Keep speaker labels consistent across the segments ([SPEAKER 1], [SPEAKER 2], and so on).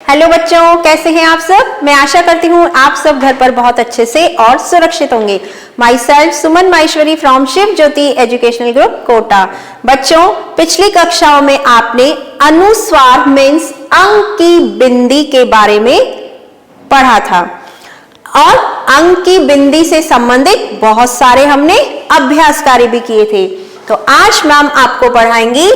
[SPEAKER 1] Hello बच्चों, कैसे हैं आप सब। मैं आशा करती हूँ आप सब घर पर बहुत अच्छे से और सुरक्षित होंगे। Myself Suman Maheshwari from Shiv Jyoti educational group Kota. बच्चों, पिछली कक्षाओं में आपने अनुस्वार मीन्स अंक की बिंदी के बारे में पढ़ा था और अंक की बिंदी से संबंधित बहुत सारे हमने अभ्यास कार्य भी किए थे। तो आज मैम आपको पढ़ाएंगी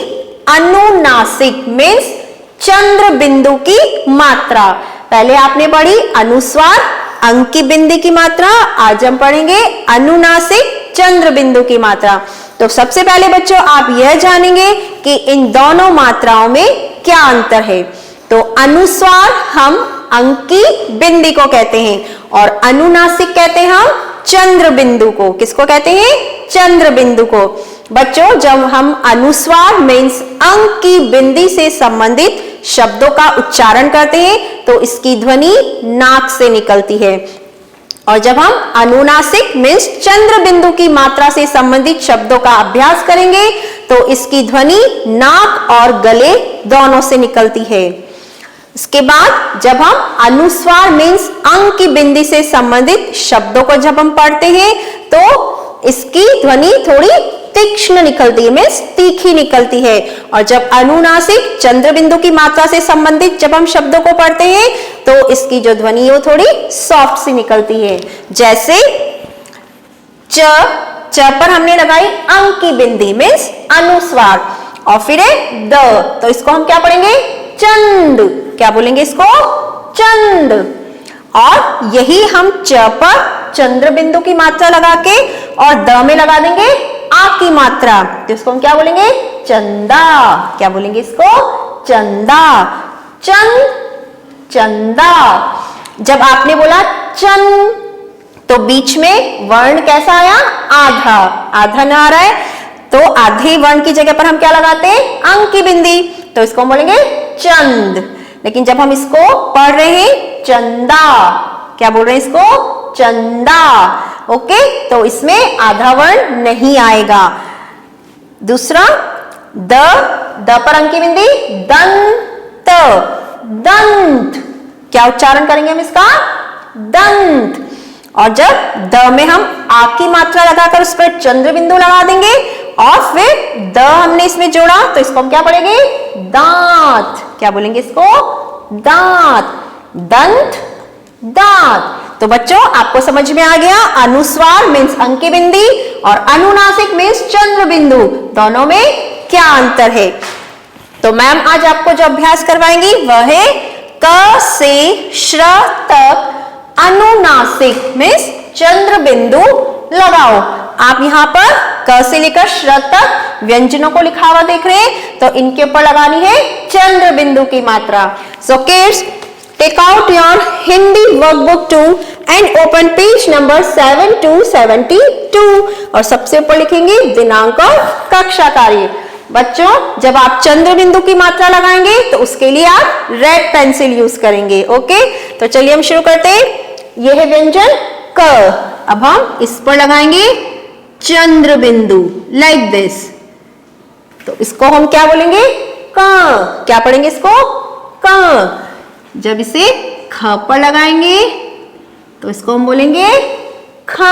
[SPEAKER 1] अनुनासिक मीन्स चंद्र बिंदु की मात्रा। पहले आपने पढ़ी अनुस्वार अंक की बिंदी की मात्रा, आज हम पढ़ेंगे अनुनासिक चंद्र बिंदु की मात्रा। तो सबसे पहले बच्चों आप यह जानेंगे कि इन दोनों मात्राओं में क्या अंतर है। तो अनुस्वार हम अंक की बिंदी को कहते हैं और अनुनासिक कहते हैं हम चंद्र बिंदु को। किसको कहते हैं? चंद्र बिंदु को। बच्चों, जब हम अनुस्वार मीन्स अंक की बिंदी से संबंधित शब्दों का उच्चारण करते हैं तो इसकी ध्वनि नाक से निकलती है, और जब हम अनुनासिक मीन्स चंद्र बिंदु की मात्रा से संबंधित शब्दों का अभ्यास करेंगे तो इसकी ध्वनि नाक और गले दोनों से निकलती है। इसके बाद जब हम अनुस्वार मीन्स अंक की बिंदी से संबंधित शब्दों को जब हम पढ़ते हैं तो इसकी ध्वनि थोड़ी तीक्ष्ण निकलती है, मीन्स तीखी निकलती है। और जब अनुनासिक चंद्र बिंदु की मात्रा से संबंधित जब हम शब्दों को पढ़ते हैं तो इसकी जो ध्वनि है वो थोड़ी सॉफ्ट सी निकलती है। जैसे च पर हमने लगाई अंक की बिंदी मीन्स अनुस्वार, और फिर है द, तो इसको हम क्या पढ़ेंगे? चंद। क्या बोलेंगे इसको? चंद। और यही हम च पर चंद्र बिंदु की मात्रा लगा के और द में लगा देंगे आ की मात्रा, तो इसको हम क्या बोलेंगे? चंदा। क्या बोलेंगे इसको? चंदा। चंद, चंदा। जब आपने बोला चंद तो बीच में वर्ण कैसा आया? आधा। आधा ना आ रहा है तो आधे वर्ण की जगह पर हम क्या लगाते हैं? अंक की बिंदी, तो इसको हम बोलेंगे चंद। लेकिन जब हम इसको पढ़ रहे हैं चंदा, क्या बोल रहे हैं इसको? चंदा। ओके, तो इसमें आधा वर्ण नहीं आएगा। दूसरा द पर अंक की बिंदी दंत। दंत। क्या उच्चारण करेंगे हम इसका? दंत। और जब द में हम आ की मात्रा लगाकर उस पर चंद्र बिंदु लगा देंगे और फिर द हमने इसमें जोड़ा तो इसको हम क्या पढ़ेंगे? दांत। क्या बोलेंगे इसको? दांत। दंत, दांत। तो बच्चों आपको समझ में आ गया अनुस्वार मीन्स अंक की बिंदी और अनुनासिक मीन्स चंद्र बिंदु, दोनों में क्या अंतर है। तो मैम आज आपको जो अभ्यास करवाएंगी वह है क से श्र तक अनुनासिक मीन्स चंद्र बिंदु लगाओ। आप यहाँ पर क से लेकर श्र तक व्यंजनों को लिखा हुआ देख रहे हैं, तो इनके ऊपर लगानी है चंद्र बिंदु की मात्रा। So kids, take out your Hindi workbook 2 and open page number 7 to 72 और सबसे ऊपर लिखेंगे दिनांक और कक्षा कार्य। बच्चों, जब आप चंद्र बिंदु की मात्रा लगाएंगे तो उसके लिए आप रेड पेंसिल यूज करेंगे। ओके, तो चलिए हम शुरू करते हैं। यह है व्यंजन क। अब हम इस पर लगाएंगे चंद्र बिंदु लाइक दिस, तो इसको हम क्या बोलेंगे? क। क्या पढ़ेंगे इसको? क। जब इसे ख पर लगाएंगे तो इसको हम बोलेंगे ख।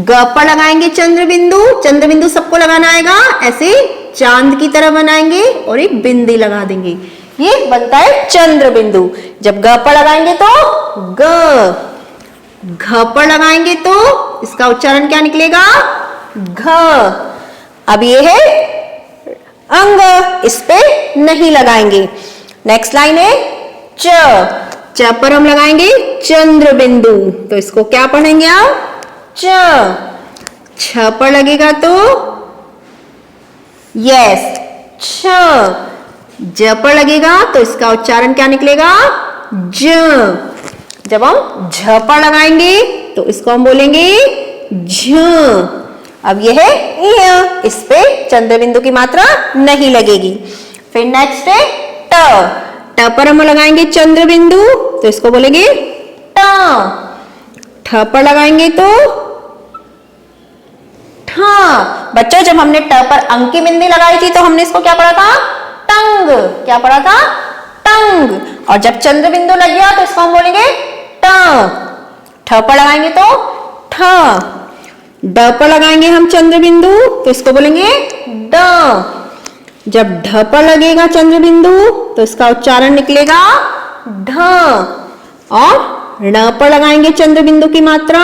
[SPEAKER 1] ग पर लगाएंगे चंद्र बिंदु, चंद्र बिंदु सबको लगाना आएगा, ऐसे चांद की तरह बनाएंगे और एक बिंदी लगा देंगे, ये बनता है चंद्र बिंदु। जब ग पर लगाएंगे तो ग। घ पर लगाएंगे तो इसका उच्चारण क्या निकलेगा? घ। अब ये है अंग, इस पे नहीं लगाएंगे। नेक्स्ट लाइन है च पर हम लगाएंगे चंद्र बिंदु, तो इसको क्या पढ़ेंगे आप? च। छ पर लगेगा तो यस छ। ज पर लगेगा तो इसका उच्चारण क्या निकलेगा? ज। जब हम झ पर लगाएंगे तो इसको हम बोलेंगे झ। अब यह है य, इस पे चंद्र बिंदु की मात्रा नहीं लगेगी। फिर नेक्स्ट है ट पर हम लगाएंगे चंद्र बिंदु, तो इसको बोलेंगे ट। ठ पर लगाएंगे तो ठ। बच्चों, जब हमने ट पर अंक की बिंदी लगाई थी तो हमने इसको क्या पढ़ा था? टंग। क्या पढ़ा था? टंग। और जब चंद्र बिंदु लग गया तो इसको हम बोलेंगे ट। ठ पर लगाएंगे तो ठ। ड पर लगाएंगे हम चंद्र बिंदु तो इसको बोलेंगे ड। जब ढ पर लगेगा चंद्र बिंदु तो इसका उच्चारण निकलेगा ढ। और ण पर लगाएंगे चंद्र बिंदु की मात्रा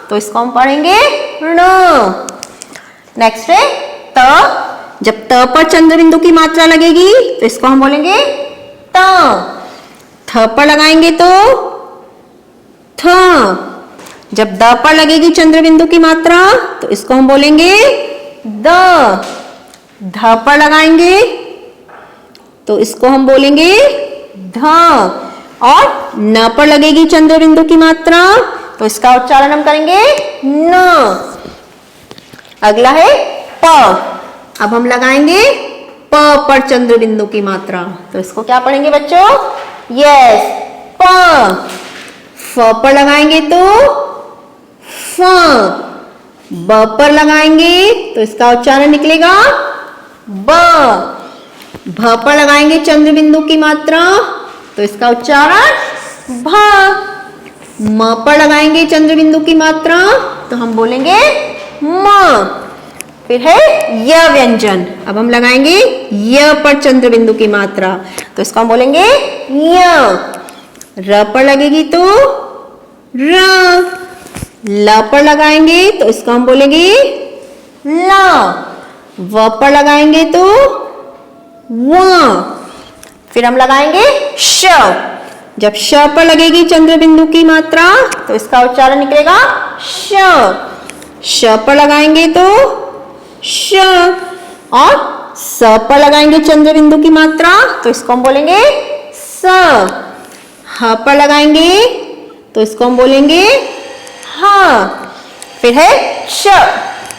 [SPEAKER 1] तो इसको हम पढ़ेंगे ण। नेक्स्ट है त। जब त पर चंद्र बिंदु की मात्रा लगेगी तो इसको हम बोलेंगे त। थ पर लगाएंगे तो थ। जब द पर लगेगी चंद्र बिंदु की मात्रा तो इसको हम बोलेंगे द। ध पर लगाएंगे तो इसको हम बोलेंगे ध। और न पर लगेगी चंद्र बिंदु की मात्रा तो इसका उच्चारण हम करेंगे न। अगला है प। अब हम लगाएंगे प पर चंद्र बिंदु की मात्रा तो इसको क्या पढ़ेंगे बच्चों? यस, प। फ पर लगाएंगे तो फ। ब पर लगाएंगे तो इसका उच्चारण निकलेगा ब। भ पर लगाएंगे चंद्र बिंदु की मात्रा तो इसका उच्चारण भ। म पर लगाएंगे चंद्र बिंदु की मात्रा तो हम बोलेंगे म। फिर है य व्यंजन। अब हम लगाएंगे य पर चंद्र बिंदु की मात्रा तो इसको हम बोलेंगे य। र पर लगेगी तो र। ल पर लगाएंगे तो इसको हम बोलेंगे ल। व पर लगाएंगे तो व। फिर हम लगाएंगे श। जब श पर लगेगी चंद्र बिंदु की मात्रा तो इसका उच्चारण निकलेगा श। श पर लगाएंगे तो श। और स पर लगाएंगे चंद्र बिंदु की मात्रा तो इसको हम बोलेंगे स। ह पर लगाएंगे तो इसको हम बोलेंगे ह। फिर है श।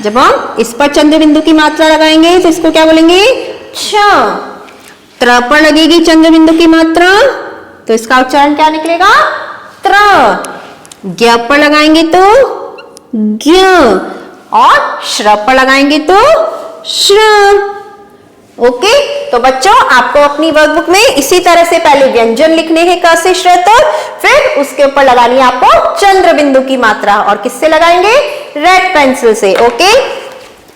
[SPEAKER 1] जब हम इस पर चंद्र बिंदु की मात्रा लगाएंगे तो इसको क्या बोलेंगे? छ। त्र पर लगेगी चंद्र बिंदु की मात्रा तो इसका उच्चारण क्या निकलेगा? त्र। ज्ञ पर लगाएंगे तो ज्ञ। और श्र पर लगाएंगे तो श्र। ओके, तो बच्चों आपको अपनी वर्कबुक में इसी तरह से पहले व्यंजन लिखने हैं क से श्र तक, फिर उसके ऊपर लगानी है आपको चंद्र बिंदु की मात्रा। और किससे लगाएंगे? रेड पेंसिल से। ओके,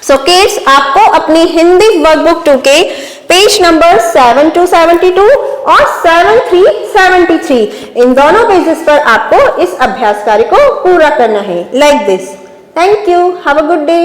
[SPEAKER 1] सो किड्स आपको अपनी हिंदी वर्कबुक 2 के पेज नंबर 7 to 72 और 73-73 इन दोनों पेजेस पर आपको इस अभ्यास कार्य को पूरा करना है like this. Thank you, have a good day.